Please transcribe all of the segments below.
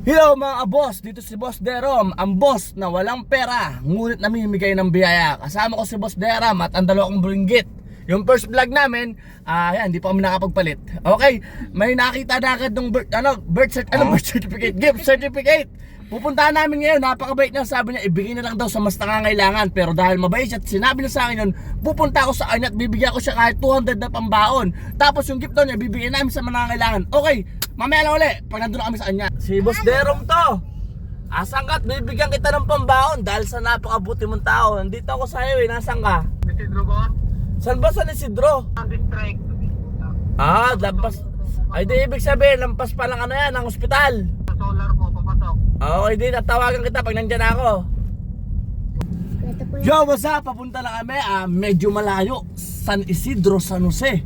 Hello mga boss, dito si Boss Derom, ang boss na walang pera, ngunit namimigay ng biyaya. Kasama ko si Boss Deram at ang dalawa kong buringgit. Yung first vlog namin, yan, hindi pa kami nakapagpalit. Okay, may nakita na agad ng birth certificate, gift certificate. Pupuntahan namin ngayon, napakabait niya. Sabi niya, ibigay na lang daw sa mas nangangailangan. Pero dahil mabait siya at sinabi niya sa akin yun, pupunta ako sa kanya at bibigyan ko siya kahit 200 na pambaon. Tapos yung gift daw niya, bibigyan namin sa nangangailangan. Okay, mamaya lang ulit, pag nandun na kami sa kanya. Si Boss Derom to. Asan ka at bibigyan kita ng pambaon dahil sa napakabuti mong tao. Nandito ako sa highway, nasan ka? Isidro ba? Saan ba San Isidro? Ang district. Lampas. Ay di ibig sabihin, lampas pa lang yan, ang ospital. Sa solar po, papasok. Okay, di tatawagan kita pag nandyan ako. Yo, what's up? Papunta lang kami, medyo malayo, San Isidro, San Jose.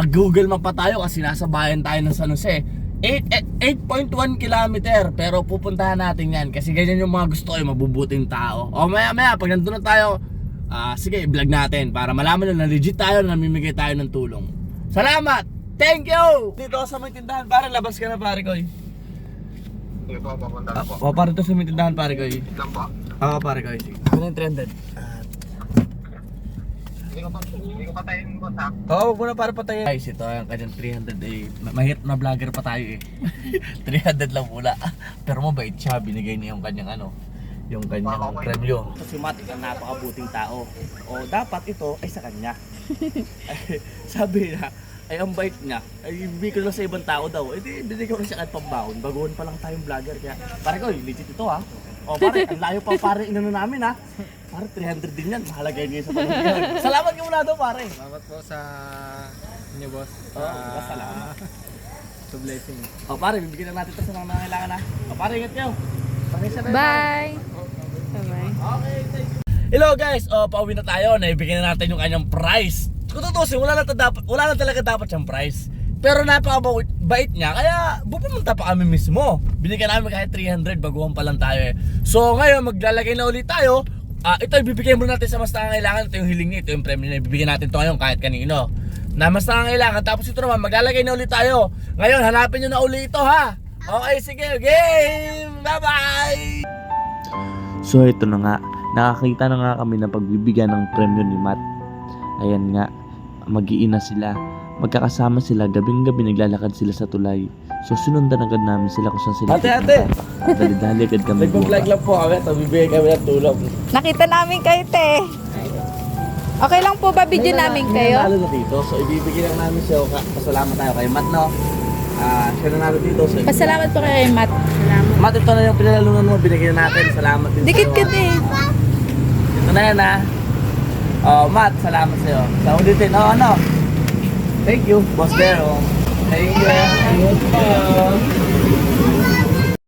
Google map pa tayo kasi nasa bayan tayo ng San Jose. 8.1 kilometer, pero pupuntahan natin yan kasi ganyan yung mga gusto ko, yung mabubuting tao. O maya pag nandun na tayo, sige, i-vlog natin para malaman na legit tayo na namimigay tayo ng tulong. Salamat! Thank you! Dito sa may tindahan, pare, labas ka na pare ko. Sige po, papunta na po. Pare, ito sa may tindahan pare ko. Lang po. Pare ko. Ano yung 300? Hindi ko patayin mo sa. Oo, muna para patayin. Guys, ito ang kanyang 300 mahirap na vlogger pa tayo 300 lang mula. Pero mabait siya, binigay niya yung kanyang yung kanyang premyo. Si Matt, ang napakabuting tao. O dapat ito ay sa kanya. Sabi na, ay ang bait niya. Ay ibigay ko lang sa ibang tao daw. Di binigay ko na siya kahit pambahon. Baguhan pa lang tayong vlogger. Kaya pare ko, legit ito ha. O pare, ang layo pa pare inano namin ha. Pare 300 din yan. Mahalagay niyo sa pamilya. Salamat ka muna daw pare. Salamat po sa inyo, boss. Salamat. To blessing. O pare, bibigyan na natin ito sa mga nangangailangan ha. O pare, ingat kayo. Bye! Bye-bye. Okay, thank you. Hello guys, pauwi na tayo. Naibigyan na natin yung kanyang price. Kung tutusin, wala na talaga dapat siyang price. Pero napakabait niya, kaya pupunta pa kami mismo. Binigyan namin kahit 300, baguhan pa lang tayo So ngayon, maglalagay na ulit tayo. Ito ibibigay muna natin sa mas nangangailangan. Ito yung hiling niya, ito yung premium na ibibigyan natin ito ngayon kahit kanino na mas nangangailangan. Tapos ito naman, maglalagay na ulit tayo. Ngayon, hanapin nyo na ulit ito ha. Okay, sige, game! Bye-bye! So ito na nga, nakakita na nga kami ng pagbibigyan ng premyo ni Matt. Ayan nga, mag-iina sila. Magkakasama sila, gabing-gabi naglalakad sila sa tulay. So sinundan agad namin sila kung saan sila. Ate! Dali-dali agad kami Nag-vlog lang po kami, bibigay kami ng tulong. Nakita namin kayo, te. Okay lang po ba video namin kayo? Lalo na dito, so ibibigay lang namin siya. Pasalamat tayo kay Matt, no? Siya na namin dito. So, Pasalamat po kay Matt. Salamat. Matt, ito na yung pinalalungan mo, binigyan natin. Salamat din Dikit ka, sa'yo. te. Ito na yan, ha? Matt, salamat sa'yo. Sa ulitin, thank you, Boss Derom. Thank you.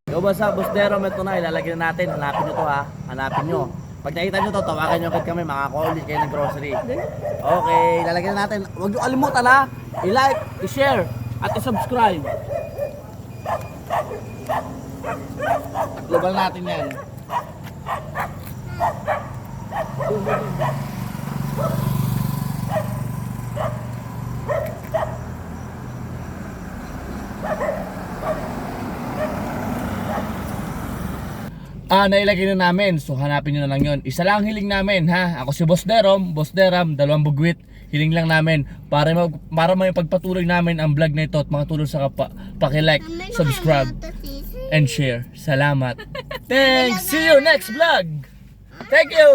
Yo, basta, Boss Derom, ito na, ilalagay na natin. Hanapin nyo to, ha? Hanapin nyo. Pag nakita nyo to, tawagan nyo agad kami, makaka-call ulit kayo ng grocery. Okay, ilalagay na natin. Huwag nyo kalimutan, ha? I-like, i-share, at i-subscribe. Global natin yan. Nailagay na namin. So hanapin nyo na lang yun. Isa lang hiling namin ha. Ako si Boss Derom, Boss Deram, dalawang bugwit. Hiling lang namin para may pagpatuloy namin ang vlog na ito at makatulong sa paki-like, subscribe, and share. Salamat. Thanks. See you next vlog. Thank you.